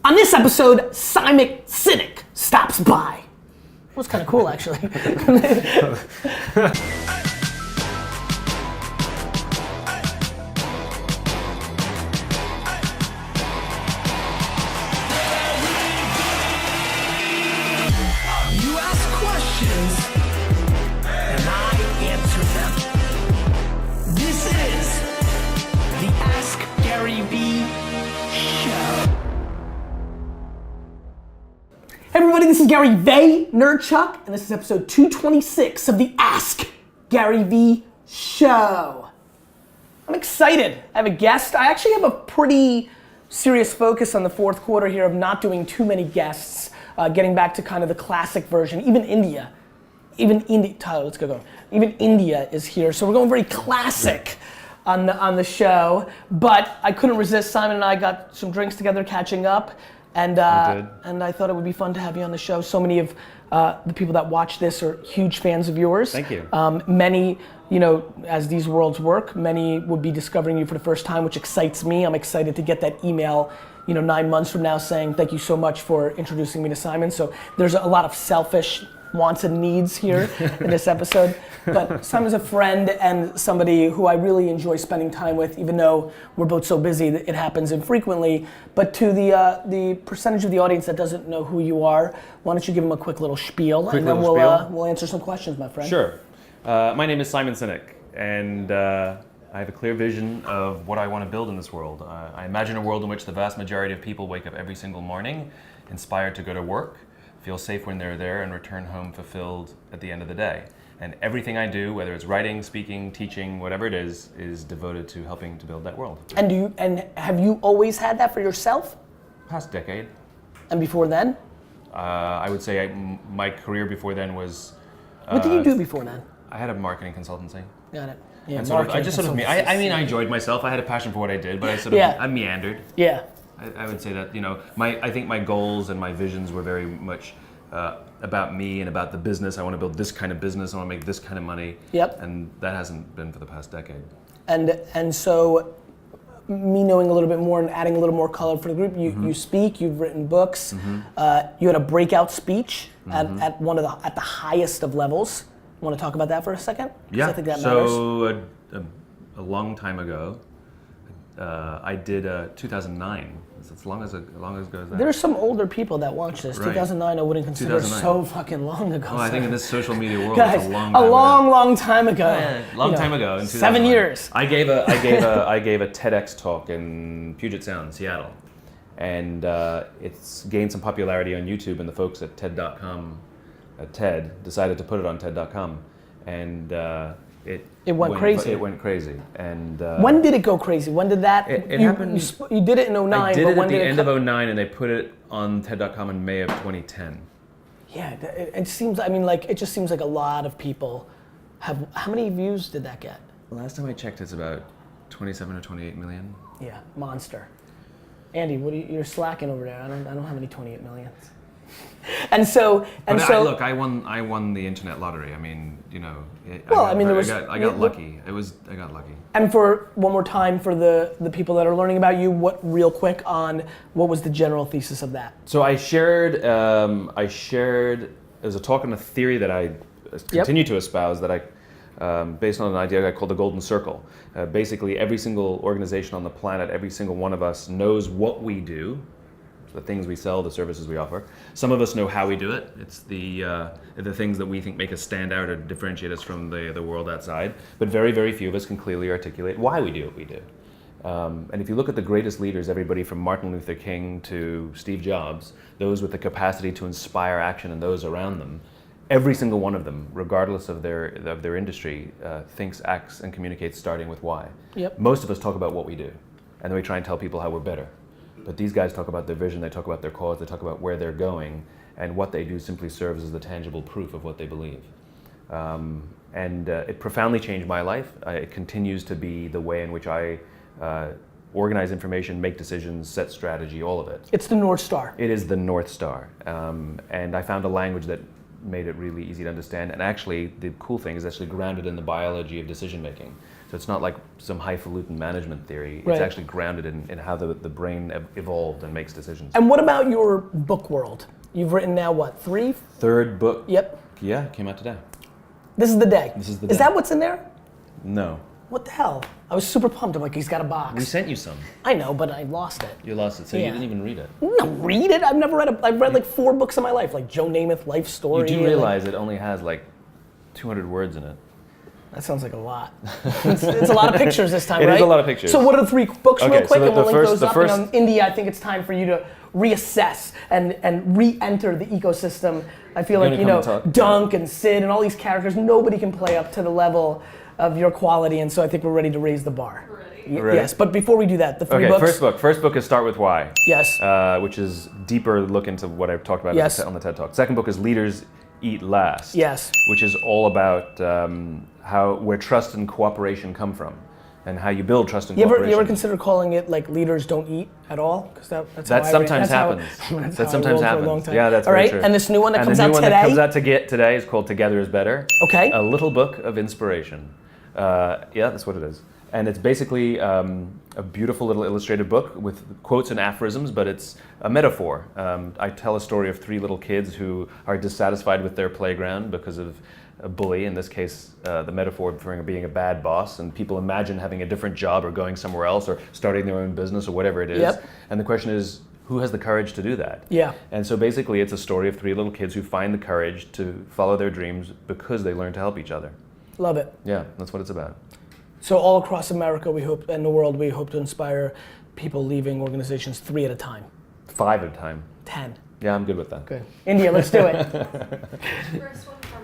On this episode, Sinek stops by. It was kind of cool, actually. Hey everybody, this is Gary Vaynerchuk, and this is episode 226 of the Ask Gary V Show. I'm excited. I have a guest. I actually have a pretty serious focus on the fourth quarter here of not doing too many guests, getting back to kind of the classic version. Even India, Tyler, let's go. Even India is here, so we're going very classic on the show. But I couldn't resist. Simon and I got some drinks together, catching up. And I thought it would be fun to have you on the show. So many of the people that watch this are huge fans of yours. Thank you. Many, as these worlds work, many would be discovering you for the first time, which excites me. I'm excited to get that email, 9 months from now saying, thank you so much for introducing me to Simon. So there's a lot of selfish wants and needs here in this episode. But Simon's a friend and somebody who I really enjoy spending time with, even though we're both so busy that it happens infrequently. But to the percentage of the audience that doesn't know who you are, why don't you give them a quick little spiel, and then we'll answer some questions, my friend. Sure. My name is Simon Sinek, and I have a clear vision of what I want to build in this world. I imagine a world in which the vast majority of people wake up every single morning inspired to go to work, feel safe when they're there, and return home fulfilled at the end of the day. And everything I do, whether it's writing, speaking, teaching, whatever it is devoted to helping to build that world. And have you always had that for yourself? Past decade. And before then? I would say my career before then was... What did you do before then? I had a marketing consultancy. Got it. Yeah, and I enjoyed myself. I had a passion for what I did, but I meandered. Yeah. I would say that, I think my goals and my visions were very much about me and about the business. I want to build this kind of business. I want to make this kind of money. Yep. And that hasn't been for the past decade. And so, me knowing a little bit more and adding a little more color for the group, you speak, you've written books, you had a breakout speech at the highest of levels. Want to talk about that for a second? Yeah. I think that matters. So a long time ago, I did 2009. It's as long ago as that. There's some older people that watch this. Right. 2009 I wouldn't consider so fucking long ago. Well, I think in this social media world, guys, it's a long time ago. Yeah, long time ago. In 7 years. I gave a TEDx talk in Puget Sound, Seattle, and it's gained some popularity on YouTube. And the folks at TED.com, TED, decided to put it on TED.com, and it went crazy. It went crazy. And when did it go crazy? When did that? It happened. You did it in 2009. I did it at the end of 2009, and they put it on TED.com in May of 2010. Yeah, it seems. It just seems like a lot of people have. How many views did that get? Last time I checked, it's about 27 or 28 million. Yeah, monster. Andy, you're slacking over there. I don't have any 28 millions. Look, I won the internet lottery. I got lucky. I got lucky. And for one more time, for the people that are learning about you, real quick on what was the general thesis of that? So I shared as a talk on a theory that I continue to espouse that based on an idea I called the Golden Circle. Basically, every single organization on the planet, every single one of us knows what we do. The things we sell, the services we offer. Some of us know how we do it. It's the things that we think make us stand out or differentiate us from the world outside. But very, very few of us can clearly articulate why we do what we do. And if you look at the greatest leaders, everybody from Martin Luther King to Steve Jobs, those with the capacity to inspire action in those around them, every single one of them, regardless of their industry, thinks, acts, and communicates starting with why. Yep. Most of us talk about what we do, and then we try and tell people how we're better. But these guys talk about their vision, they talk about their cause, they talk about where they're going, and what they do simply serves as the tangible proof of what they believe. It profoundly changed my life. It continues to be the way in which I organize information, make decisions, set strategy, all of it. It's the North Star. It is the North Star. And I found a language that made it really easy to understand. And actually, the cool thing is actually grounded in the biology of decision making. So So it's not like some highfalutin management theory. Right. It's actually grounded in how the brain evolved and makes decisions. And what about your book world? You've written now what, 3? Third book. Yep. Yeah, came out today. This is the day. This is the Is day. that what's in there? No. What the hell? I was super pumped. I'm like, he's got a box. We sent you some. I know, but I lost it. You lost it, so you didn't even read it. No, read it. I've never read I've read like 4 books in my life, like Joe Namath, Life Story. You do realize it only has like 200 words in it. That sounds like a lot. it's a lot of pictures this time, right? It is a lot of pictures. So what are the 3 books real quick, so and we'll link those the up. first, And on India, I think it's time for you to reassess and re-enter the ecosystem. I feel like, Dunk and Sid and all these characters, nobody can play up to the level of your quality, and so I think we're ready to raise the bar. Ready? Yes, but before we do that, the 3 books. First book is Start With Why. Yes. Which is deeper look into what I've talked about Yes. on the TED Talk. Second book is Leaders Eat Last. Yes. Which is all about where trust and cooperation come from, and how you build trust and cooperation. You ever consider calling it like Leaders Don't Eat at all? Because that sometimes happens. That sometimes happens. Yeah, that's very true. And this new one that comes out today? And the new one that comes out today is called Together Is Better. Okay. A little book of inspiration. Yeah, that's what it is. And it's basically a beautiful little illustrated book with quotes and aphorisms, but it's a metaphor. I tell a story of 3 little kids who are dissatisfied with their playground because of a bully, in this case, the metaphor for being a bad boss, and people imagine having a different job or going somewhere else or starting their own business or whatever it is. Yep. And the question is, who has the courage to do that? Yeah. And so basically it's a story of 3 little kids who find the courage to follow their dreams because they learn to help each other. Love it. Yeah, that's what it's about. So all across America, we hope, and the world, we hope to inspire people leaving organizations 3 at a time. 5 at a time. 10. Yeah, I'm good with that. Good. India, let's do it.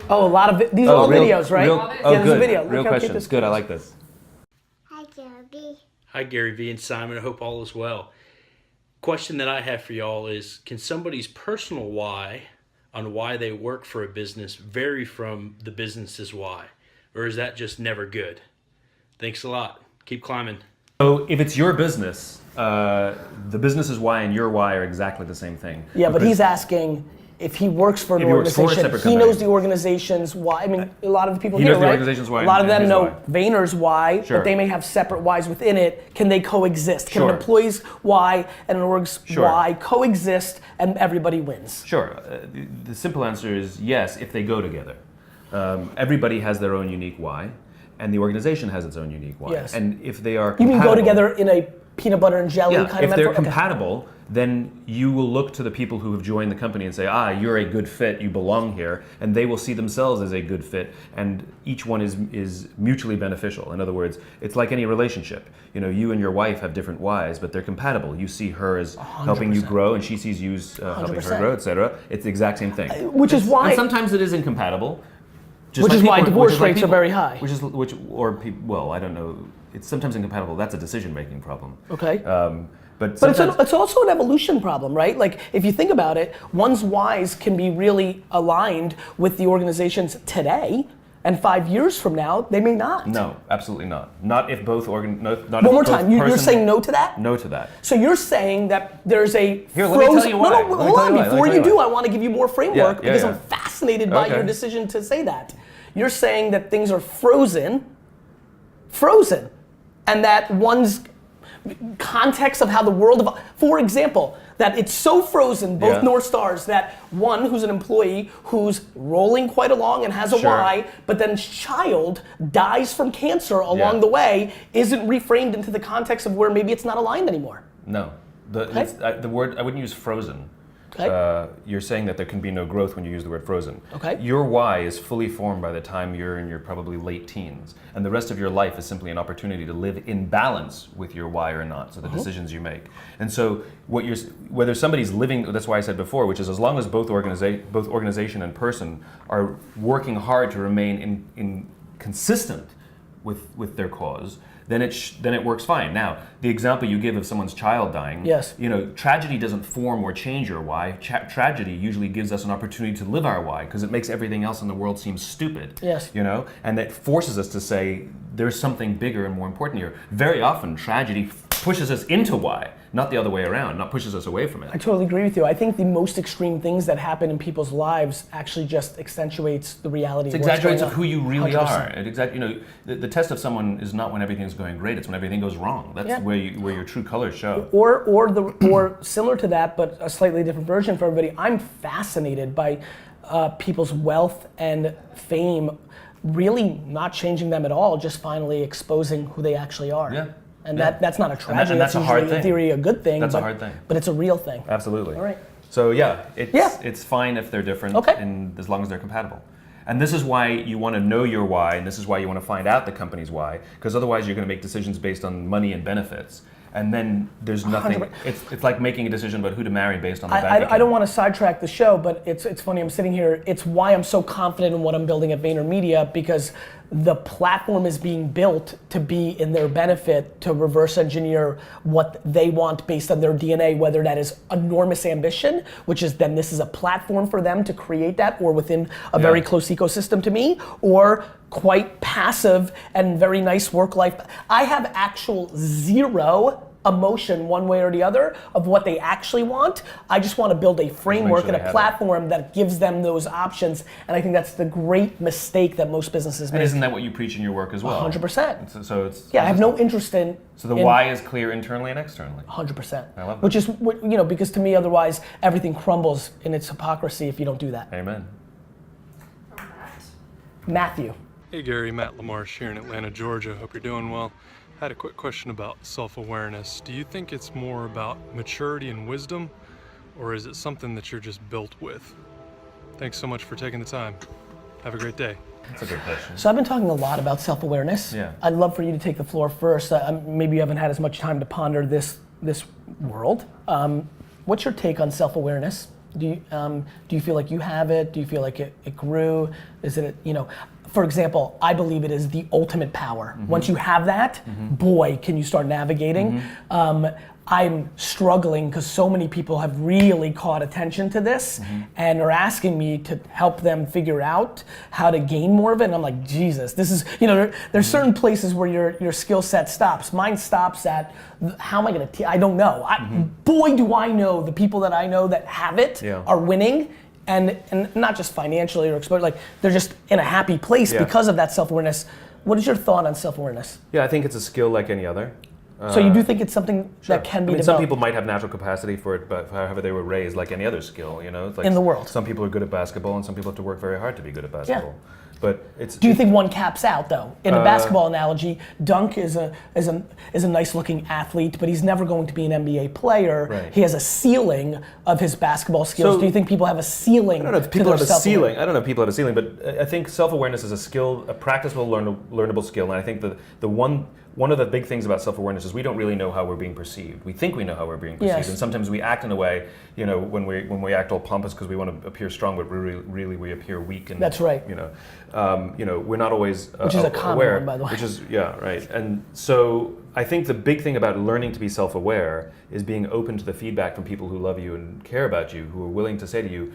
Oh, a lot of these are all videos, right? Good. There's a video. Real questions. Good. I like this. Hi, Gary. Hi, Gary V and Simon. I hope all is well. Question that I have for y'all is, can somebody's personal why on why they work for a business vary from the business's why? Or is that just never good? Thanks a lot. Keep climbing. So if it's your business, the business's why and your why are exactly the same thing. Yeah, but he's asking if he works for an organization, he knows the organization's why. I mean, a lot of the people here, right? The organization's why. A lot of them know Vayner's why, Sure. but they may have separate whys within it. Can they coexist? Can Sure. an employee's why and an org's Sure. why coexist and everybody wins? Sure. The simple answer is yes, if they go together. Everybody has their own unique why, and the organization has its own unique why. Yes. And if they are You compatible, mean go together in a peanut butter and jelly yeah, kind if of they're metaphor? compatible, then you will look to the people who have joined the company and say, you're a good fit, you belong here, and they will see themselves as a good fit, and each one is mutually beneficial. In other words, it's like any relationship. You and your wife have different whys, but they're compatible. You see her as helping you grow, and she sees you as helping her grow, etc. It's the exact same thing. Which is why. And sometimes it is incompatible. Which is why divorce rates are very high. Well, I don't know. It's sometimes incompatible. That's a decision-making problem. Okay. But it's also an evolution problem, right? Like, if you think about it, one's whys can be really aligned with the organizations today, and 5 years from now, they may not. No, absolutely not. Not if both One more time, you're saying no to that? No to that. So you're saying that there's a Here, let me tell you why. No, hold on. Before you do, I want to give you more framework because I'm fascinated by your Okay. decision to say that. You're saying that things are frozen, and that one's context of how the world, for example, that it's so frozen, both North Stars, that one who's an employee who's rolling quite along and has a why, but then child dies from cancer along the way, isn't reframed into the context of where maybe it's not aligned anymore. No. The word, I wouldn't use frozen. Okay. You're saying that there can be no growth when you use the word frozen. Okay. Your why is fully formed by the time you're in your probably late teens, and the rest of your life is simply an opportunity to live in balance with your why or not, so the decisions you make. And so whether somebody's living, that's why I said before, which is as long as both organization and person are working hard to remain in consistent with their cause, then it works fine. Now, the example you give of someone's child dying, yes. Tragedy doesn't form or change your why. Tragedy usually gives us an opportunity to live our why because it makes everything else in the world seem stupid. Yes. And that forces us to say there's something bigger and more important here. Very often, tragedy pushes us into why, not the other way around, not pushes us away from it. I totally agree with you. I think the most extreme things that happen in people's lives actually just accentuates the reality It of what's going exaggerates on. of who you really 100%. are. The test of someone is not when everything's going great; it's when everything goes wrong. That's where your true colors show. Or similar to that, but a slightly different version for everybody. I'm fascinated by people's wealth and fame, really not changing them at all, just finally exposing who they actually are. Yeah. And that's not a tragedy. And that's a hard usually, thing. in theory, a good thing. That's a hard thing. But it's a real thing. Absolutely. All right. So it's fine if they're different, and as long as they're compatible. And this is why you want to know your why, and this is why you want to find out the company's why, because otherwise you're going to make decisions based on money and benefits. And then there's nothing. 100%. It's like making a decision about who to marry based on the bank account. I don't want to sidetrack the show, but it's funny. I'm sitting here. It's why I'm so confident in what I'm building at VaynerMedia, because the platform is being built to be in their benefit, to reverse engineer what they want based on their DNA, whether that is enormous ambition, which is then this is a platform for them to create that, or within a very close ecosystem to me, or quite passive and very nice work life. I have actual zero emotion one way or the other of what they actually want. I just want to build a framework and a platform that gives them those options, and I think that's the great mistake that most businesses make. And isn't that what you preach in your work as well? 100%. So it's I have no interest in. So the why is clear internally and externally. 100%. I love that. Which is because to me otherwise everything crumbles in its hypocrisy if you don't do that. Amen. Matthew. Hey Gary, Matt LaMarche here in Atlanta, Georgia. Hope you're doing well. I had a quick question about self-awareness. Do you think it's more about maturity and wisdom, or is it something that you're just built with? Thanks so much for taking the time. Have a great day. That's a good question. So I've been talking a lot about self-awareness. Yeah. I'd love for you to take the floor first. Maybe you haven't had as much time to ponder this world. What's your take on self-awareness? Do you feel like you have it? Do you feel like it grew? Is it, for example, I believe it is the ultimate power. Mm-hmm. Once you have that, boy, can you start navigating. I'm struggling because so many people have really caught attention to this and are asking me to help them figure out how to gain more of it. And I'm like, Jesus, this is, there's certain places where your skill set stops. Mine stops at, how am I gonna, I don't know. Boy, do I know the people that I know that have it are winning. And not just financially or exposure, like they're just in a happy place because of that self-awareness. What is your thought on self-awareness? Yeah, I think it's a skill like any other. So you do think it's something that can be developed? Some people might have natural capacity for it, but however they were raised, like any other skill, It's like in the world. Some people are good at basketball, and some people have to work very hard to be good at basketball. But it's. Do you think one caps out though? In a basketball analogy, Dunk is a nice looking athlete, but he's never going to be an NBA player. Right. He has a ceiling of his basketball skills. Do you think people have a ceiling? I don't know if people have a ceiling. I don't know if people have a ceiling, but I think self-awareness is a skill, a practicable, learnable skill. And I think the one of the big things about self-awareness is we don't really know how we're being perceived. We think we know how we're being perceived, and sometimes we act in a way, when we act all pompous because we want to appear strong, but really we appear weak. And that's right. We're not always which is a common aware. one, by the way. Which is right. And so I think the big thing about learning to be self-aware is being open to the feedback from people who love you and care about you, who are willing to say to you,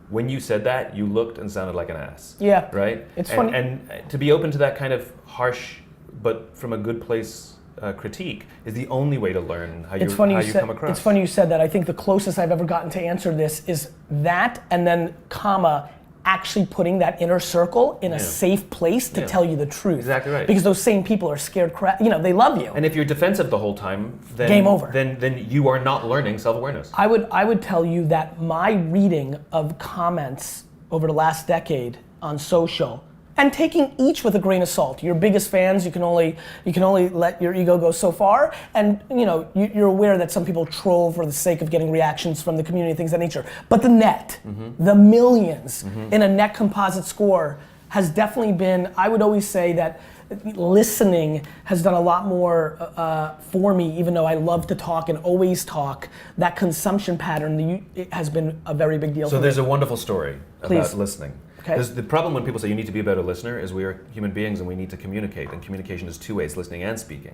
when you said that, you looked and sounded like an ass. Yeah. Right. It's funny. And to be open to that kind of harsh, but from a good place, critique is the only way to learn how you come across. It's funny you said that. I think the closest I've ever gotten to answer this is that, and then actually putting that inner circle in a safe place to tell you the truth. Exactly right. Because those same people are scared they love you. And if you're defensive the whole time, then game over. Then you are not learning self-awareness. I would tell you that my reading of comments over the last decade on social, and taking each with a grain of salt. Your biggest fans, you can only let your ego go so far, and you're aware that some people troll for the sake of getting reactions from the community, things of that nature. But the net, the millions in a net composite score has definitely been. I would always say that listening has done a lot more for me, even though I love to talk and always talk. That consumption pattern it has been a very big deal. So for there's me. a wonderful story about listening. Okay. The problem when people say you need to be a better listener is we are human beings and we need to communicate, and communication is two ways, listening and speaking.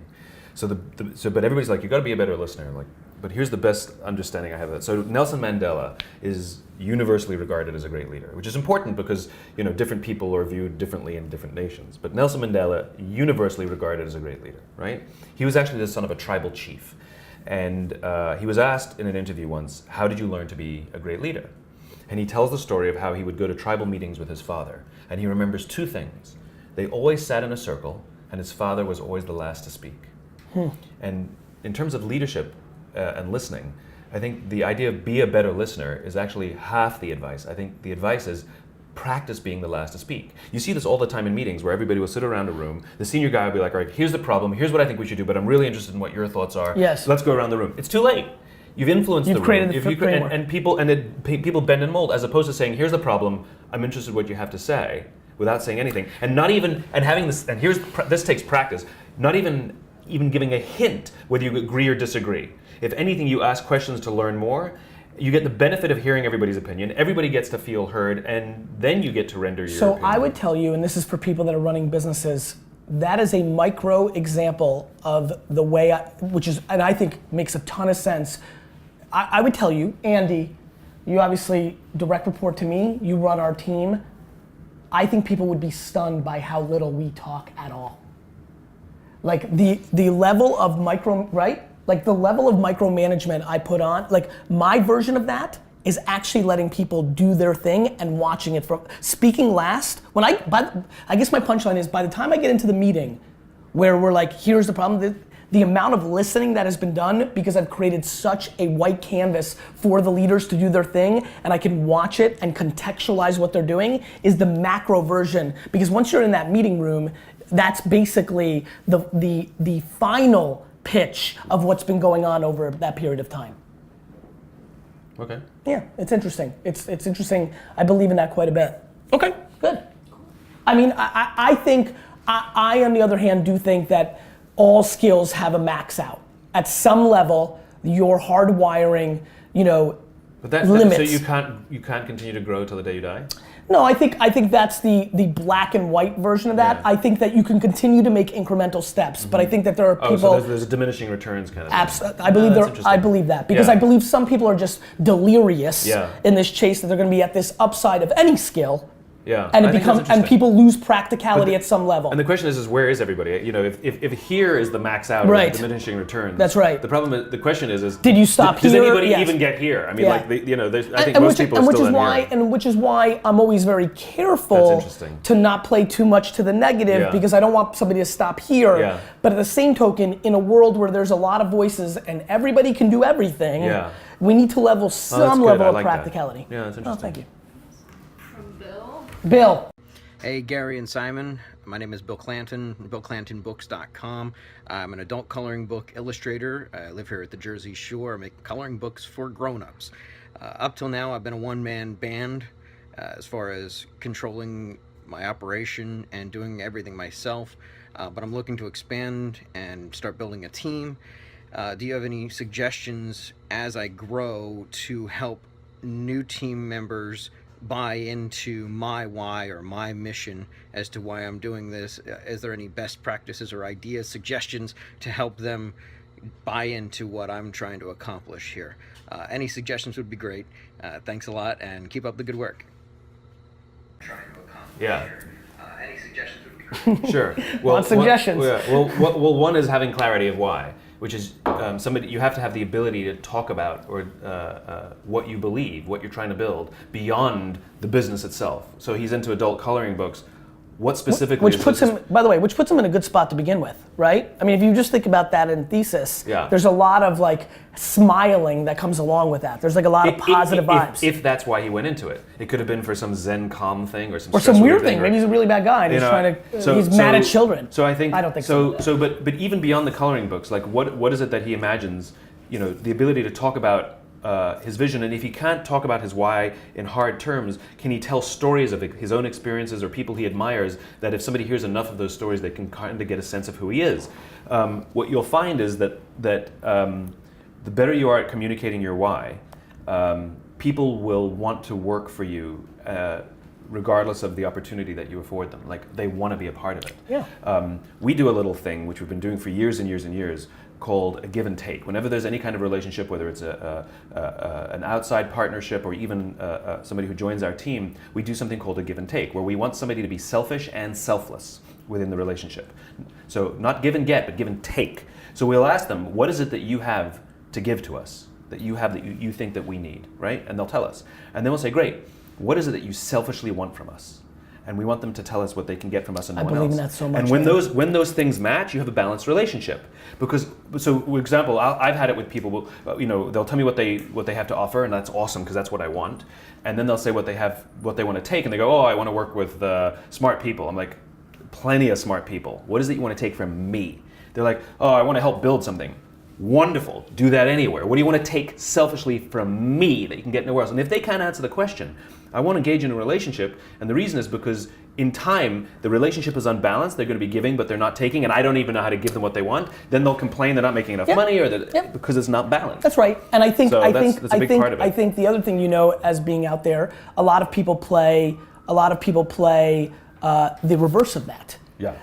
But everybody's like, you got to be a better listener. Like, but here's the best understanding I have of it. So Nelson Mandela is universally regarded as a great leader, which is important because different people are viewed differently in different nations. But Nelson Mandela, universally regarded as a great leader, right? He was actually the son of a tribal chief, and he was asked in an interview once, "How did you learn to be a great leader?" And he tells the story of how he would go to tribal meetings with his father, and he remembers two things. They always sat in a circle, and his father was always the last to speak. And in terms of leadership and listening, I think the idea of be a better listener is actually half the advice. I think the advice is practice being the last to speak. You see this all the time in meetings where everybody will sit around a room, the senior guy will be like, all right, here's the problem, here's what I think we should do, but I'm really interested in what your thoughts are. Yes. Let's go around the room. It's too late. You've influenced the room. You've created the framework. And people bend and mold, as opposed to saying, here's the problem, I'm interested in what you have to say, without saying anything. And not even, and having this, and this takes practice, not even giving a hint whether you agree or disagree. If anything, you ask questions to learn more, you get the benefit of hearing everybody's opinion, everybody gets to feel heard, and then you get to render your opinion. So I would tell you, and this is for people that are running businesses, that is a micro example of the way, and I think makes a ton of sense. I would tell you, Andy, you obviously direct report to me, you run our team. I think people would be stunned by how little we talk at all. Like the level of the level of micromanagement I put on, like my version of that is actually letting people do their thing and watching it from speaking last. I guess my punchline is by the time I get into the meeting where we're like, here's the problem, the amount of listening that has been done because I've created such a white canvas for the leaders to do their thing and I can watch it and contextualize what they're doing is the macro version. Because once you're in that meeting room, that's basically the final pitch of what's been going on over that period of time. Okay. Yeah, it's interesting. It's interesting. I believe in that quite a bit. Okay, good. I mean, I think, I on the other hand do think that all skills have a max out. At some level, your hardwiring, limits. So you can't continue to grow till the day you die? No, I think that's the black and white version of that. Yeah. I think that you can continue to make incremental steps, but I think that there are people. So there's a diminishing returns kind of. Absolutely, Thing. I believe that because Yeah. I believe some people are just delirious Yeah. in this chase that they're going to be at this upside of any skill. Yeah. And I think that's and interesting. people lose practicality at some level. And the question is where is everybody? If here is the max out Right. or the diminishing returns. That's right. The question is did you stop does here? anybody Yes. even get here? I mean, Yeah. I think most people are still in here. And which is why I'm always very careful That's interesting. to not play too much to the negative Yeah. because I don't want somebody to stop here. Yeah. But at the same token, in a world where there's a lot of voices and everybody can do everything, Yeah. we need to level that's some good. level I of like that. practicality. Yeah, that's Oh, interesting. thank you. From Bill. Bill. Hey, Gary and Simon. My name is Bill Clanton, BillClantonBooks.com. I'm an adult coloring book illustrator. I live here at the Jersey Shore. I make coloring books for grown-ups. Up till now, I've been a one-man band as far as controlling my operation and doing everything myself. But I'm looking to expand and start building a team. Do you have any suggestions as I grow to help new team members buy into my why or my mission as to why I'm doing this? Is there any best practices or ideas, suggestions to help them buy into what I'm trying to accomplish here? Any suggestions would be great. Thanks a lot and keep up the good work. Yeah. Any suggestions would be great. Sure. Want suggestions. Well, one is having clarity of why, which is you have to have the ability to talk about or what you believe, what you're trying to build beyond the business itself. So he's into adult coloring books. What specifically? Which puts him, by the way, in a good spot to begin with, right? I mean, if you just think about that in thesis, Yeah. there's a lot of like smiling that comes along with that. There's like a lot of positive vibes. If that's why he went into it, it could have been for some Zen calm thing or some or stress some weird relief thing. Maybe he's a really bad guy and he's trying to. He's mad at children. So I think. I don't think so. But even beyond the coloring books, like what is it that he imagines? The ability to talk about his vision, and if he can't talk about his why in hard terms, can he tell stories of his own experiences or people he admires that if somebody hears enough of those stories, they can kind of get a sense of who he is. What you'll find is that the better you are at communicating your why, people will want to work for you regardless of the opportunity that you afford them. Like, they want to be a part of it. Yeah. We do a little thing, which we've been doing for years and years and years, called a give and take. Whenever there's any kind of relationship, whether it's an outside partnership or even somebody who joins our team, we do something called a give and take, where we want somebody to be selfish and selfless within the relationship. So not give and get, but give and take. So we'll ask them, what is it that you have to give to us, that you have that you think that we need, right? And they'll tell us. And then we'll say, great, what is it that you selfishly want from us? And we want them to tell us what they can get from us and no one else. I believe in that so much. And when those things match, you have a balanced relationship. Because, so for example, I've had it with people. They'll tell me what they have to offer, and that's awesome because that's what I want. And then they'll say what they want to take, and they go, oh, I want to work with smart people. I'm like, plenty of smart people. What is it you want to take from me? They're like, oh, I want to help build something. Wonderful, do that anywhere. What do you want to take selfishly from me that you can get nowhere else? And if they can't answer the question, I want to engage in a relationship, and the reason is because in time, the relationship is unbalanced, they're going to be giving, but they're not taking, and I don't even know how to give them what they want, then they'll complain they're not making enough money, or because it's not balanced. That's right, and I think that's a big part of it. I think the other thing, as being out there, a lot of people play the reverse of that. Yeah.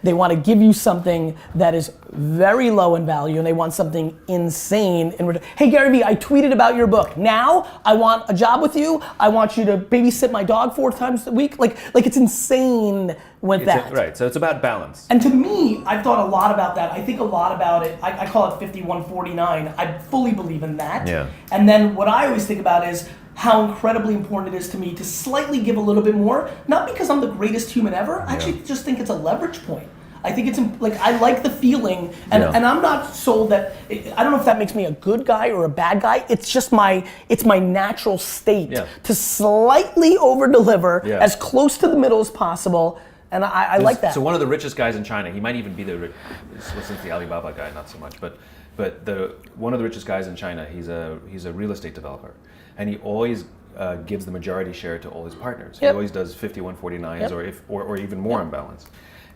They want to give you something that is very low in value, and they want something insane in return. Hey Gary Vee, I tweeted about your book. Now I want a job with you. I want you to babysit my dog 4 times a week. Like it's insane with that. Right. So it's about balance. And to me, I've thought a lot about that. I think a lot about it. I call it 51-49. I fully believe in that. Yeah. And then what I always think about is how incredibly important it is to me to slightly give a little bit more, not because I'm the greatest human ever. I actually just think it's a leverage point. I think it's like, I like the feeling, and I'm not sold that, I don't know if that makes me a good guy or a bad guy. It's just my natural state to slightly over deliver as close to the middle as possible. And I like that. So one of the richest guys in China, he might even be since the Alibaba guy, not so much, but one of the richest guys in China, he's a real estate developer, and he always gives the majority share to all his partners. He always does 51-49s or even more on balance.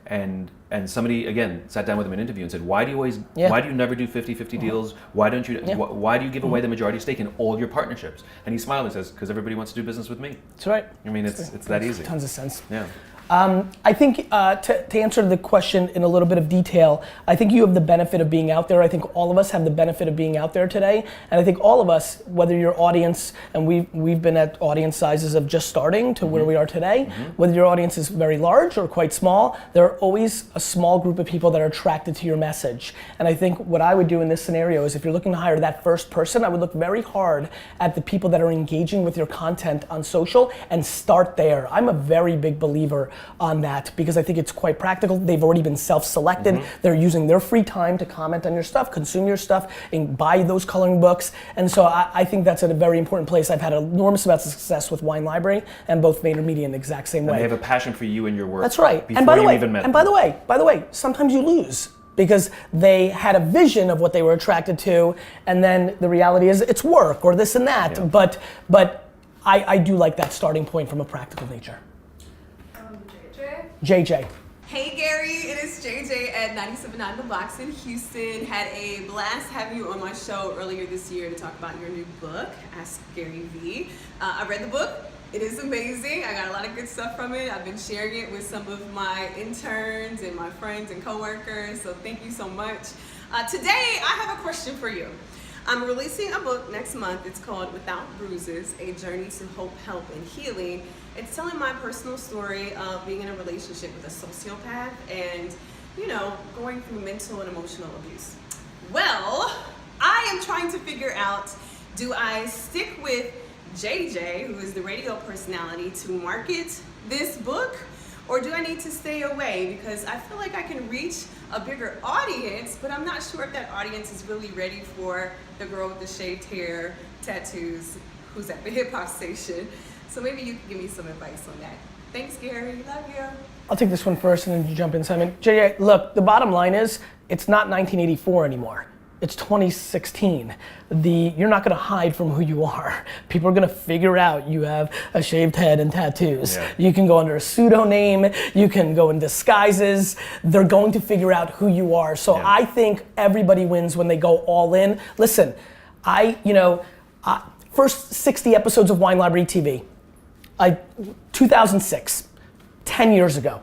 And somebody again sat down with him in an interview and said, why do you never do 50-50 deals? Why don't you? Why do you give away the majority stake in all your partnerships? And he smiled and says, because everybody wants to do business with me. That's right. I mean, it's that easy. Tons of sense. Yeah. I think to answer the question in a little bit of detail, I think you have the benefit of being out there. I think all of us have the benefit of being out there today. And I think all of us, whether your audience, and we've been at audience sizes of just starting to where we are today, whether your audience is very large or quite small, there are always a small group of people that are attracted to your message. And I think what I would do in this scenario is if you're looking to hire that first person, I would look very hard at the people that are engaging with your content on social and start there. I'm a very big believer on that because I think it's quite practical. They've already been self-selected. They're using their free time to comment on your stuff, consume your stuff, and buy those coloring books. And so I think that's a very important place. I've had an enormous amount of success with Wine Library and both VaynerMedia in the exact same way. And they have a passion for you and your work. That's right. Before you even met them. By the way, sometimes you lose because they had a vision of what they were attracted to, and then the reality is it's work or this and that. Yeah. But I do like that starting point from a practical nature. JJ. Hey Gary, it is JJ at 97.9 The Blocks in Houston. Had a blast having you on my show earlier this year to talk about your new book, Ask Gary Vee. I read the book. It is amazing. I got a lot of good stuff from it. I've been sharing it with some of my interns and my friends and coworkers, so thank you so much. Today, I have a question for you. I'm releasing a book next month. It's called Without Bruises, A Journey to Hope, Help, and Healing. It's telling my personal story of being in a relationship with a sociopath and, going through mental and emotional abuse. Well, I am trying to figure out, do I stick with JJ, who is the radio personality, to market this book? Or do I need to stay away? Because I feel like I can reach a bigger audience, but I'm not sure if that audience is really ready for the girl with the shaved hair, tattoos, who's at the hip hop station. So maybe you can give me some advice on that. Thanks, Gary. Love you. I'll take this one first and then you jump in, Simon. JJ, look, the bottom line is it's not 1984 anymore. It's 2016. You're not gonna hide from who you are. People are gonna figure out you have a shaved head and tattoos. Yeah. You can go under a pseudonym, you can go in disguises. They're going to figure out who you are. So I think everybody wins when they go all in. Listen, first 60 episodes of Wine Library TV. 2006, 10 years ago.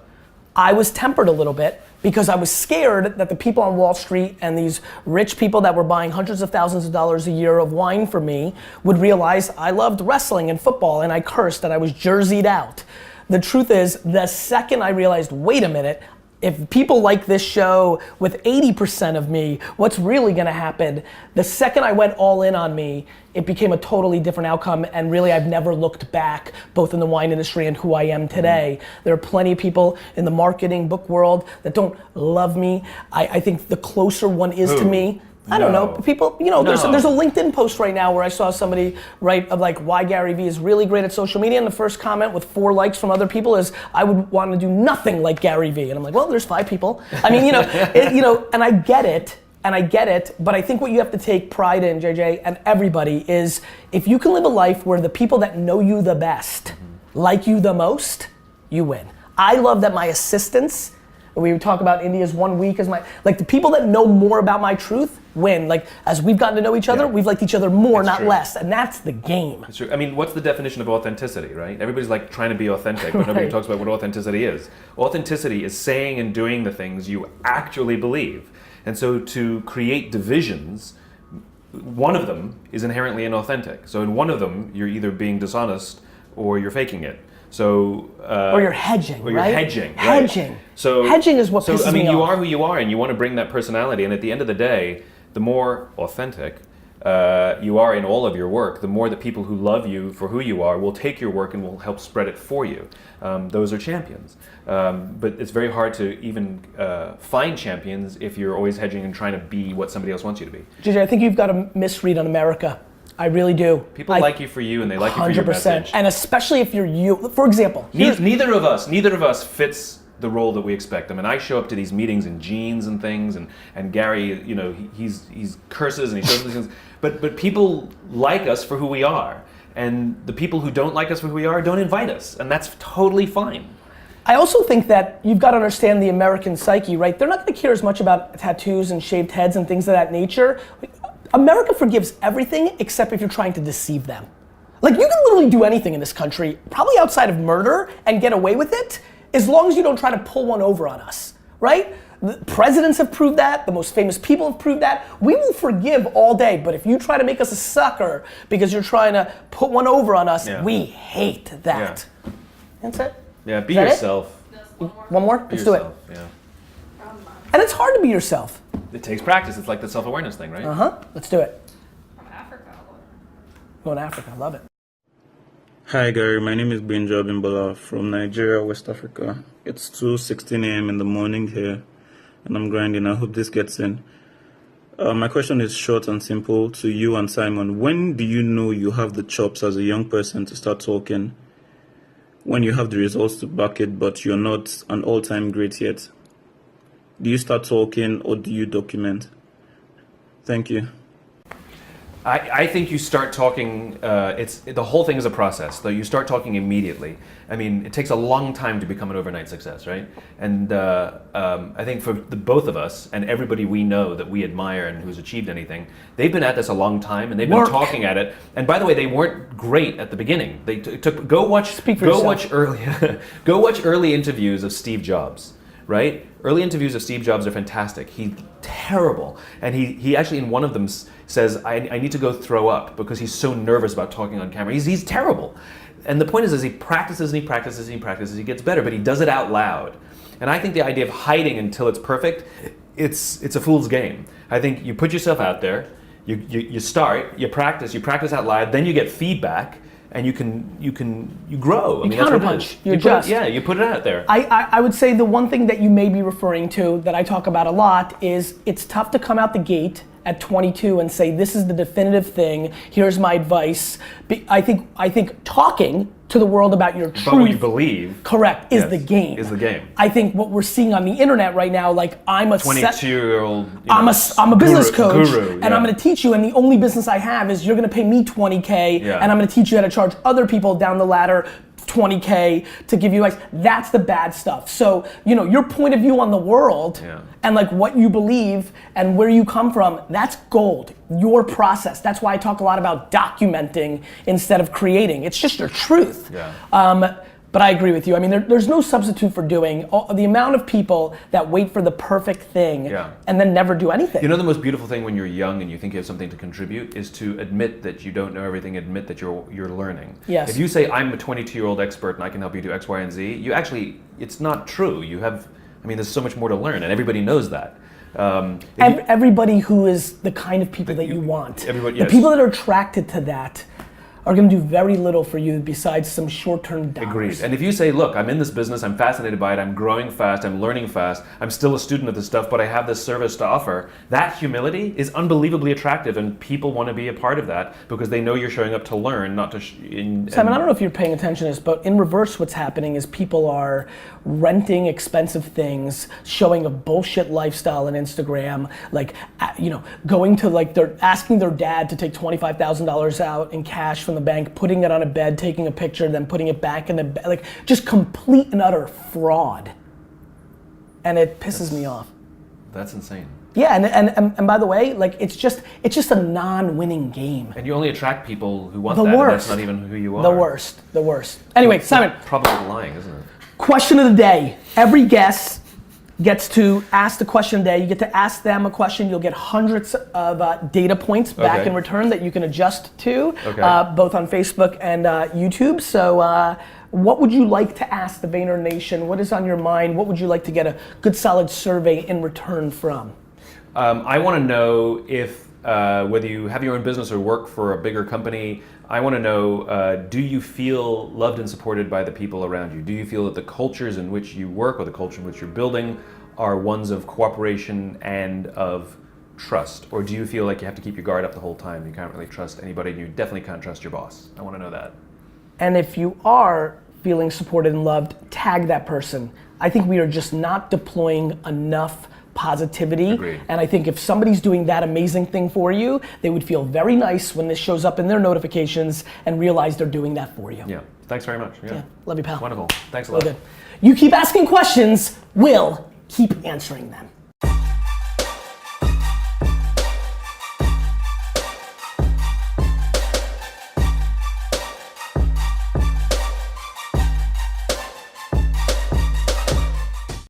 I was tempered a little bit because I was scared that the people on Wall Street and these rich people that were buying hundreds of thousands of dollars a year of wine for me would realize I loved wrestling and football, and I cursed that I was jerseyed out. The truth is, the second I realized, wait a minute, if people like this show with 80% of me, what's really gonna happen? The second I went all in on me, it became a totally different outcome, and really I've never looked back, both in the wine industry and who I am today. There are plenty of people in the marketing book world that don't love me. I think the closer one is to me, I don't know, people, you know, there's a LinkedIn post right now where I saw somebody write of like why Gary Vee is really great at social media, and the first comment with 4 likes from other people is, I would want to do nothing like Gary Vee. And I'm like, well, there's 5 people. I mean, and I get it, but I think what you have to take pride in, JJ, and everybody, is if you can live a life where the people that know you the best like you the most, you win. I love that my assistants, we would talk about India's 1 week as like the people that know more about my truth win. Like as we've gotten to know each other, we've liked each other more, not less, and that's the game. It's true. I mean, what's the definition of authenticity, right? Everybody's like trying to be authentic, but nobody talks about what authenticity is. Authenticity is saying and doing the things you actually believe. And so to create divisions, one of them is inherently inauthentic. So in one of them, you're either being dishonest or you're faking it. So, or you're hedging, or you're right? hedging, Hedging. Right? So hedging is what pisses me off. I mean, you are who you are, and you want to bring that personality. And at the end of the day, the more authentic you are in all of your work, the more the people who love you for who you are will take your work and will help spread it for you. Those are champions. But it's very hard to even find champions if you're always hedging and trying to be what somebody else wants you to be. JJ, I think you've got a misread on America. I really do. People like you for you, and they like you for your message. And especially if you're you. For example, neither of us fits the role that we expect. I mean, I show up to these meetings in jeans and things, and Gary, you know, he's curses and he shows these things. But people like us for who we are, and the people who don't like us for who we are don't invite us, and that's totally fine. I also think that you've got to understand the American psyche, right? They're not going to care as much about tattoos and shaved heads and things of that nature. America forgives everything except if you're trying to deceive them. Like, you can literally do anything in this country, probably outside of murder, and get away with it, as long as you don't try to pull one over on us, right? The presidents have proved that, the most famous people have proved that. We will forgive all day, but if you try to make us a sucker because you're trying to put one over on us, we hate that. Yeah. That's it. Yeah, be yourself. One more? Let's do it. Yeah. And it's hard to be yourself. It takes practice. It's like the self-awareness thing, right? Let's do it. From Africa. Going to Africa, I love it. Hi Gary, my name is Benja Bimbola from Nigeria, West Africa. It's 2:16 a.m. in the morning here, and I'm grinding. I hope this gets in. My question is short and simple to you and Simon. When do you know you have the chops as a young person to start talking? When you have the results to back it, but you're not an all-time great yet? Do you start talking or do you document? Thank you. I think you start talking, the whole thing is a process, though. You start talking immediately. I mean, it takes a long time to become an overnight success, right? And I think for the both of us and everybody we know that we admire and who's achieved anything, they've been at this a long time and they've been talking at it. And by the way, they weren't great at the beginning. They go watch early interviews of Steve Jobs, right? Early interviews of Steve Jobs are fantastic. He's terrible. And he actually in one of them says, I need to go throw up because he's so nervous about talking on camera. He's terrible. And the point is he practices and he practices and he practices, he gets better, but he does it out loud. And I think the idea of hiding until it's perfect, it's a fool's game. I think you put yourself out there, you start, you practice out loud, then you get feedback, and you grow. I mean, counterpunch. You adjust. You put it out there. I would say the one thing that you may be referring to that I talk about a lot is it's tough to come out the gate at 22 and say this is the definitive thing. Here's my advice. I think talking to the world about your truth, about what you believe, correct, is the game. Is the game. I think what we're seeing on the internet right now, like I'm a 22-year-old. I'm a business coach, guru, and I'm going to teach you. And the only business I have is you're going to pay me $20K, and I'm going to teach you how to charge other people down the ladder $20K to give you advice. That's the bad stuff. So, you know, your point of view on the world and like what you believe and where you come from, that's gold. Your process. That's why I talk a lot about documenting instead of creating. It's just your truth. But I agree with you. I mean, there's no substitute for doing. The amount of people that wait for the perfect thing and then never do anything. You know, the most beautiful thing when you're young and you think you have something to contribute is to admit that you don't know everything, admit that you're learning. Yes. If you say, I'm a 22-year-old expert and I can help you do X, Y, and Z, you actually, it's not true. You have, I mean, there's so much more to learn, and everybody knows that. Everybody who is the kind of people that you want. The people that are attracted to that are going to do very little for you besides some short-term dollars. Agreed. And if you say, look, I'm in this business, I'm fascinated by it, I'm growing fast, I'm learning fast, I'm still a student of this stuff, but I have this service to offer, that humility is unbelievably attractive, and people want to be a part of that because they know you're showing up to learn, not to... Simon, I don't know if you're paying attention to this, but in reverse what's happening is people are renting expensive things, showing a bullshit lifestyle on Instagram, like, you know, going to, like, they're asking their dad to take $25,000 out in cash from the bank, putting it on a bed, taking a picture, then putting it back in the bed, like just complete and utter fraud. And it pisses me off. That's insane. Yeah, and by the way, like it's just a non-winning game. And you only attract people who want the that, worst. and that's not even who you are. The worst. Anyway, Simon. Probably lying, isn't it? Question of the day. Every guest gets to ask the question of the day. You get to ask them a question. You'll get hundreds of data points back in return that you can adjust to, both on Facebook and YouTube. So what would you like to ask the Vayner Nation? What is on your mind? What would you like to get a good solid survey in return from? I want to know if, whether you have your own business or work for a bigger company, I want to know, do you feel loved and supported by the people around you? Do you feel that the cultures in which you work or the culture in which you're building are ones of cooperation and of trust? Or do you feel like you have to keep your guard up the whole time? You can't really trust anybody, and you definitely can't trust your boss. I want to know that. And if you are feeling supported and loved, tag that person. I think we are just not deploying enough positivity. Agreed. And I think if somebody's doing that amazing thing for you, they would feel very nice when this shows up in their notifications and realize they're doing that for you. Yeah, thanks very much. Yeah. Love you, pal. Wonderful. Thanks a lot. Good. You keep asking questions, we'll keep answering them.